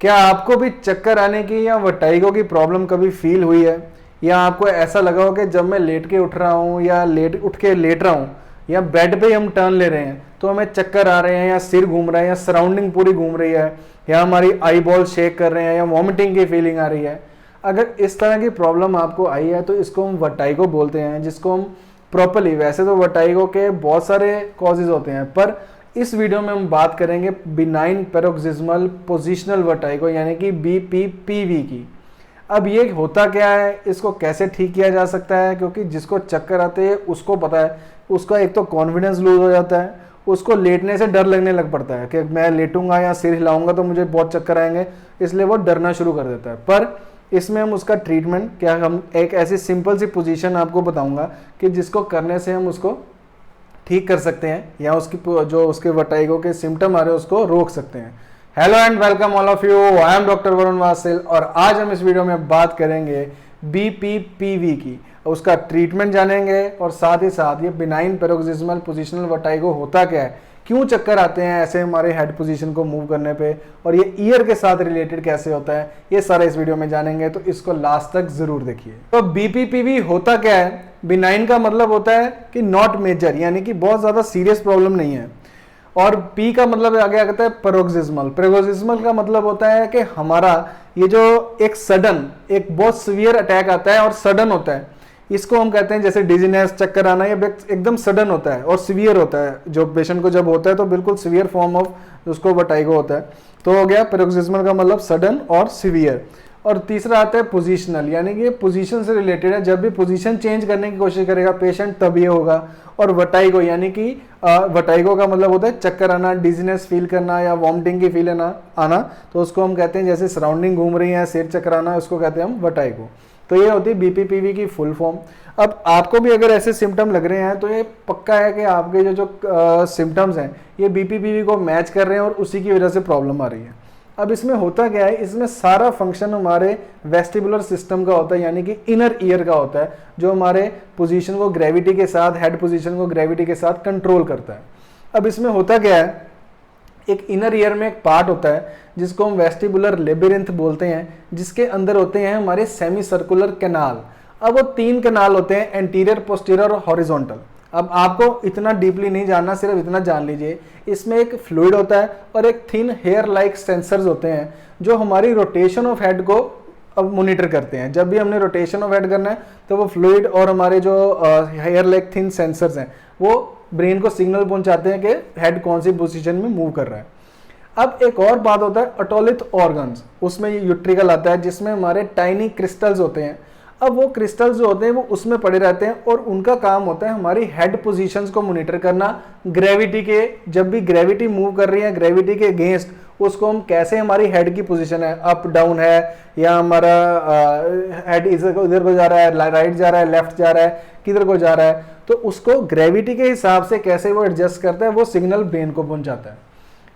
क्या आपको भी चक्कर आने की या वर्टाइगो की प्रॉब्लम कभी फील हुई है, या आपको ऐसा लगा हो कि जब मैं लेट के उठ रहा हूँ या उठ के लेट रहा हूँ या बेड पे हम टर्न ले रहे हैं तो हमें चक्कर आ रहे हैं या सिर घूम रहा है या सराउंडिंग पूरी घूम रही है या हमारी आई बॉल शेक कर रहे हैं या वॉमिटिंग की फीलिंग आ रही है। अगर इस तरह की प्रॉब्लम आपको आई है तो इसको हम वर्टाइगो बोलते हैं, जिसको हम प्रॉपरली, वैसे तो वर्टाइगो के बहुत सारे कॉजेज होते हैं पर इस वीडियो में हम बात करेंगे बिनाइन पैरोक्सिस्मल पोजिशनल वर्टाइगो यानी कि BPPV की। अब ये होता क्या है, इसको कैसे ठीक किया जा सकता है, क्योंकि जिसको चक्कर आते हैं उसको पता है, उसका एक तो कॉन्फिडेंस लूज हो जाता है, उसको लेटने से डर लगने लग पड़ता है कि मैं लेटूंगा या सिर हिलाऊंगा तो मुझे बहुत चक्कर आएंगे, इसलिए वो डरना शुरू कर देता है। पर इसमें हम उसका ट्रीटमेंट क्या, हम एक ऐसी सिंपल सी पोजीशन आपको बताऊंगा कि जिसको करने से हम उसको ठीक कर सकते हैं या उसकी जो उसके वर्टाइगो के सिम्टम आ रहे हैं उसको रोक सकते हैं। Hello and welcome all of you, I am doctor Varun Vasil और आज हम इस वीडियो में बात करेंगे BPPV की, उसका ट्रीटमेंट जानेंगे और साथ ही साथ ये बिनाइन पैरोक्सिस्मल पोजिशनल वर्टाइगो होता क्या है, क्यों चक्कर आते हैं ऐसे हमारे हेड पोजीशन को मूव करने पे, और ये ईयर के साथ रिलेटेड कैसे होता है, ये सारा इस वीडियो में जानेंगे, तो इसको लास्ट तक जरूर देखिए। तो BPPV होता क्या है, बिनाइन का मतलब होता है कि नॉट मेजर, यानी कि बहुत ज्यादा सीरियस प्रॉब्लम नहीं है, और P का मतलब आगे आता है पैरोक्सिस्मल। पैरोक्सिस्मल का मतलब होता है कि हमारा ये जो एक सडन, एक बहुत सीवियर अटैक आता है और सडन होता है, इसको हम कहते हैं जैसे डिजीनेस, चक्कर आना, ये एकदम सडन होता है और सीवियर होता है। जो पेशेंट को जब होता है तो बिल्कुल सीवियर फॉर्म ऑफ उसको वर्टाइगो होता है। तो हो गया पैरोक्सिस्मल का मतलब सडन और सीवियर। और तीसरा आता है पोजीशनल, यानी कि पोजीशन से रिलेटेड है, जब भी पोजीशन चेंज करने की कोशिश करेगा पेशेंट तब ये होगा। और वर्टाइगो यानी कि वर्टाइगो का मतलब होता है चक्कर आना, डिजीनेस फील करना या वॉमिटिंग की फील आना, तो उसको हम कहते हैं जैसे सराउंडिंग घूम रही है, सिर चकराना, उसको कहते हैं हम वर्टाइगो। तो ये होती है BPPV की फुल फॉर्म। अब आपको भी अगर ऐसे सिम्टम लग रहे हैं तो ये पक्का है कि आपके जो सिम्टम्स हैं ये BPPV को मैच कर रहे हैं और उसी की वजह से प्रॉब्लम आ रही है। अब इसमें होता क्या है, इसमें सारा फंक्शन हमारे वेस्टिबुलर सिस्टम का होता है, यानी कि इनर ईयर का होता है, जो हमारे पोजीशन को ग्रेविटी के साथ, हेड पोजीशन को ग्रेविटी के साथ कंट्रोल करता है। अब इसमें होता क्या है, एक इनर ईयर में एक पार्ट होता है जिसको हम वेस्टिबुलर लेबिरिंथ बोलते हैं, जिसके अंदर होते हैं हमारे सेमी सर्कुलर कैनाल। अब वो 3 कैनाल होते हैं, एंटीरियर, पोस्टीरियर और हॉरिजॉन्टल। अब आपको इतना डीपली नहीं जानना, सिर्फ इतना जान लीजिए, इसमें एक फ्लूइड होता है और एक थिन हेयर लाइक सेंसर्स होते हैं जो हमारी रोटेशन ऑफ हेड को अब मॉनिटर करते हैं। जब भी हमने रोटेशन ऑफ हेड करना है तो वो फ्लूइड और हमारे जो हेयर लाइक थिन सेंसर्स हैं वो ब्रेन को सिग्नल पहुंचाते हैं कि हेड कौन सी पोजीशन में मूव कर रहा है। अब एक और बात होता है ऑटोलिथ ऑर्गन्स, उसमें ये यूट्रिकल आता है जिसमें हमारे टाइनी क्रिस्टल्स होते हैं। अब वो क्रिस्टल्स जो होते हैं वो उसमें पड़े रहते हैं और उनका काम होता है हमारी हेड पोजीशंस को मॉनिटर करना ग्रेविटी के। जब भी ग्रेविटी मूव कर रही है ग्रेविटी के अगेंस्ट, उसको हम कैसे हमारी हेड की पोजीशन है, अप डाउन है या हमारा हेड इधर को जा रहा है, राइट जा रहा है, लेफ्ट जा रहा है, किधर को जा रहा है, तो उसको ग्रेविटी के हिसाब से कैसे वो एडजस्ट करता है, वो सिग्नल ब्रेन को पहुंचाता है।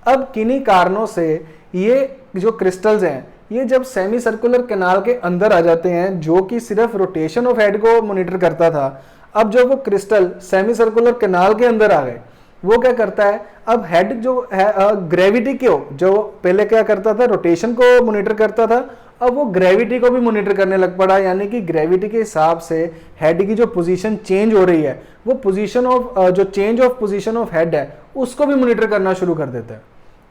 अब किन्हीं कारणों से ये जो क्रिस्टल्स हैं ये जब सेमी सर्कुलर कैनाल के अंदर आ जाते हैं, जो कि सिर्फ रोटेशन ऑफ हेड को मॉनिटर करता था, अब जब वो क्रिस्टल सेमी सर्कुलर कैनाल के अंदर आ गए, वो क्या करता है, अब हेड जो है ग्रेविटी को, जो पहले क्या करता था रोटेशन को मॉनिटर करता था, अब वो ग्रेविटी को भी मॉनिटर करने लग पड़ा, यानी कि ग्रेविटी के हिसाब से हेड की जो पोजीशन चेंज हो रही है, वो पोजीशन ऑफ जो change of position of head है उसको भी मॉनिटर करना शुरू कर देता है,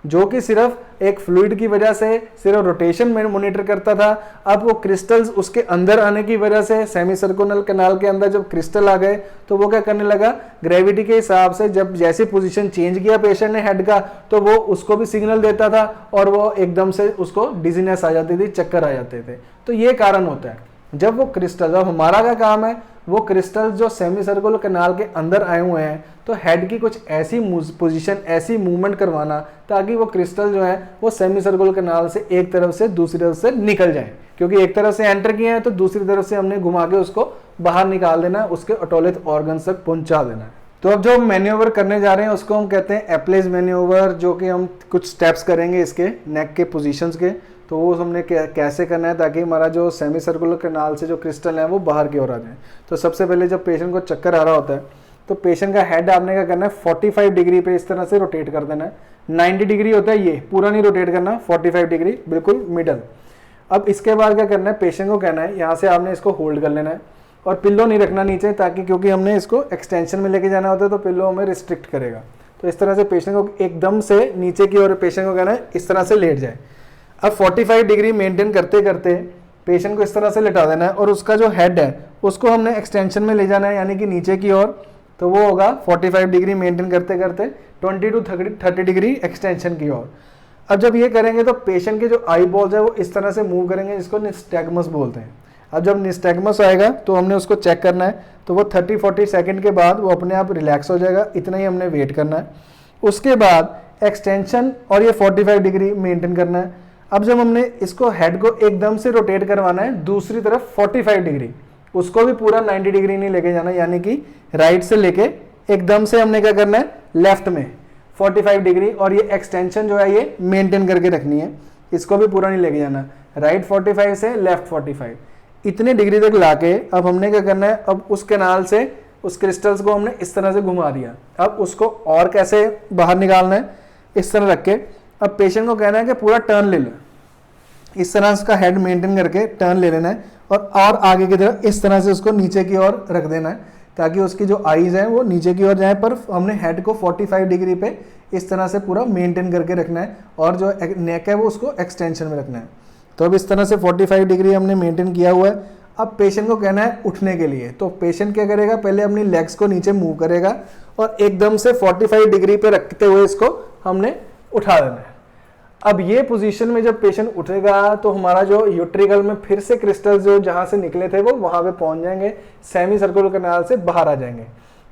जो कि सिर्फ एक फ्लूइड की वजह से सिर्फ रोटेशन में मॉनिटर करता था। अब वो क्रिस्टल्स उसके अंदर आने की वजह से, सेमी सर्कुलर कैनाल के अंदर जब क्रिस्टल आ गए तो वो क्या करने लगा, ग्रेविटी के हिसाब से जब जैसे पोजीशन चेंज किया पेशेंट ने हेड का, तो वो उसको भी सिग्नल देता था और वो एकदम से उसको डिजीनेस आ जाती थी, चक्कर आ जाते थे। तो ये कारण होता है जब वो क्रिस्टल, अब हमारा क्या काम है, वो क्रिस्टल जो सेमी सर्कुलर कैनाल के अंदर आए हुए हैं तो हेड की कुछ ऐसी पोजीशन, ऐसी मूवमेंट करवाना ताकि वो क्रिस्टल जो है वो सेमी सर्कुलर कैनाल से एक तरफ से दूसरी तरफ से निकल जाए, क्योंकि एक तरफ से एंटर किए हैं तो दूसरी तरफ से हमने घुमा के उसको बाहर निकाल देना है, उसके ऑटोलिथ ऑर्गन तक पहुंचा देना है। तो अब जो हम मैन्यूवर करने जा रहे हैं उसको हम कहते हैं एप्लेज मैन्यूवर, जो कि हम कुछ स्टेप्स करेंगे इसके नेक के पोजीशंस के। तो वो हमने कैसे करना है ताकि हमारा जो सेमी सर्कुलर कैनाल से जो क्रिस्टल है वो बाहर की ओर आ जाए। तो सबसे पहले जब पेशेंट को चक्कर आ रहा होता है तो पेशेंट का हेड आपने क्या करना है, 45 डिग्री पे इस तरह से रोटेट कर देना है, 90 डिग्री होता है, ये पूरा नहीं रोटेट करना, 45 डिग्री बिल्कुल मिडल। अब इसके बाद क्या करना है, पेशेंट को कहना है यहाँ से आपने इसको होल्ड कर लेना है और पिल्लो नहीं रखना नीचे, ताकि क्योंकि हमने इसको एक्सटेंशन में लेके जाना होता है तो पिल्लो हमें रिस्ट्रिक्ट करेगा। तो इस तरह से पेशेंट को एकदम से नीचे की ओर पेशेंट को कहना है इस तरह से लेट जाए। अब 45 डिग्री मेंटेन करते करते पेशेंट को इस तरह से लेटा देना है और उसका जो हेड है उसको हमने एक्सटेंशन में ले जाना है, यानी कि नीचे की ओर। तो वो होगा 45 डिग्री मेंटेन करते करते 20 टू 30 डिग्री एक्सटेंशन की ओर। अब जब ये करेंगे तो पेशेंट के जो आई बॉल्स है वो इस तरह से मूव करेंगे, जिसको निस्टैग्मस बोलते हैं। अब जब निस्टैग्मस आएगा तो हमने उसको चेक करना है, तो वो 30-40 सेकंड के बाद वो अपने आप रिलैक्स हो जाएगा, इतना ही हमने वेट करना है। उसके बाद एक्सटेंशन और ये 45 डिग्री मेंटेन करना है। अब जब हमने इसको हेड को एकदम से रोटेट करवाना है दूसरी तरफ 45 डिग्री, उसको भी पूरा 90 डिग्री नहीं लेके जाना, यानी कि राइट से लेके एकदम से हमने क्या करना है लेफ्ट में 45 डिग्री, और ये एक्सटेंशन जो है ये मेंटेन करके रखनी है, इसको भी पूरा नहीं लेके जाना। राइट 45 से लेफ्ट 45 इतने डिग्री तक लाके अब हमने क्या करना है, अब उस कैनाल से उस क्रिस्टल्स को हमने इस तरह से घुमा दिया। अब उसको और कैसे बाहर निकालना है, इस तरह रख के अब पेशेंट को कहना है कि पूरा टर्न ले लो, इस तरह उसका हेड मेंटेन करके टर्न ले लेना है और आगे की तरफ इस तरह से उसको नीचे की ओर रख देना है, ताकि उसकी जो आईज हैं वो नीचे की ओर जाए, पर हमने हेड को 45 डिग्री पे इस तरह से पूरा मेंटेन करके रखना है और जो नेक है वो उसको एक्सटेंशन में रखना है। तो अब इस तरह से 45 डिग्री हमने मेंटेन किया हुआ है। अब पेशेंट को कहना है उठने के लिए, तो पेशेंट क्या करेगा, पहले अपनी लेग्स को नीचे मूव करेगा और एकदम से 45 डिग्री पे रखते हुए इसको हमने उठा देना है। अब ये पोजीशन में जब पेशेंट उठेगा तो हमारा जो यूट्रिकल में फिर से क्रिस्टल जो जहां से निकले थे वो वहां पे पहुंच जाएंगे, सेमी सर्कुलर कैनाल से बाहर आ जाएंगे।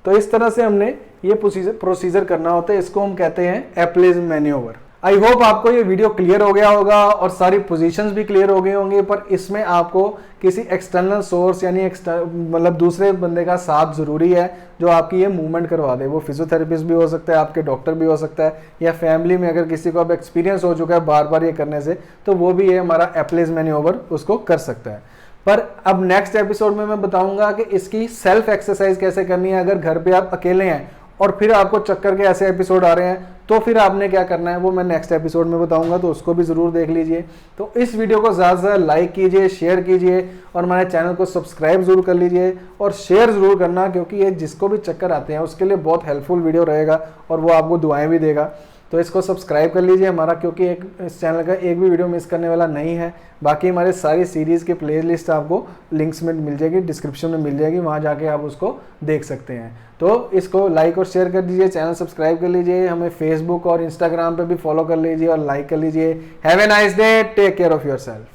तो इस तरह से हमने ये प्रोसीजर करना होता है, इसको हम कहते हैं एप्लेज मैन्योवर। आई होप आपको ये वीडियो क्लियर हो गया होगा और सारी पोजीशंस भी क्लियर हो गए होंगे, पर इसमें आपको किसी एक्सटर्नल सोर्स यानी मतलब दूसरे बंदे का साथ जरूरी है जो आपकी ये मूवमेंट करवा दे। वो फिजियोथेरेपिस्ट भी हो सकता है, आपके डॉक्टर भी हो सकता है, या फैमिली में अगर किसी को अब एक्सपीरियंस हो चुका है बार बार ये करने से, तो वो भी ये हमारा एप्लेज मैन्योवर उसको कर सकता है। पर अब नेक्स्ट एपिसोड में मैं बताऊंगा कि इसकी सेल्फ एक्सरसाइज कैसे करनी है अगर घर पे आप अकेले हैं और फिर आपको चक्कर के ऐसे एपिसोड आ रहे हैं, तो फिर आपने क्या करना है वो मैं नेक्स्ट एपिसोड में बताऊंगा, तो उसको भी जरूर देख लीजिए। तो इस वीडियो को ज़्यादा से ज़्यादा लाइक कीजिए, शेयर कीजिए और हमारे चैनल को सब्सक्राइब जरूर कर लीजिए और शेयर जरूर करना, क्योंकि ये जिसको भी चक्कर आते हैं उसके लिए बहुत हेल्पफुल वीडियो रहेगा और वो आपको दुआएं भी देगा। तो इसको सब्सक्राइब कर लीजिए हमारा, क्योंकि इस चैनल का एक भी वीडियो मिस करने वाला नहीं है। बाकी हमारे सारी सीरीज़ की प्लेलिस्ट आपको लिंक्स में मिल जाएगी, डिस्क्रिप्शन में मिल जाएगी, वहाँ जाके आप उसको देख सकते हैं। तो इसको लाइक और शेयर कर दीजिए, चैनल सब्सक्राइब कर लीजिए, हमें फेसबुक और इंस्टाग्राम पे भी फॉलो कर लीजिए और लाइक कर लीजिए। Have a nice day, take care of yourself.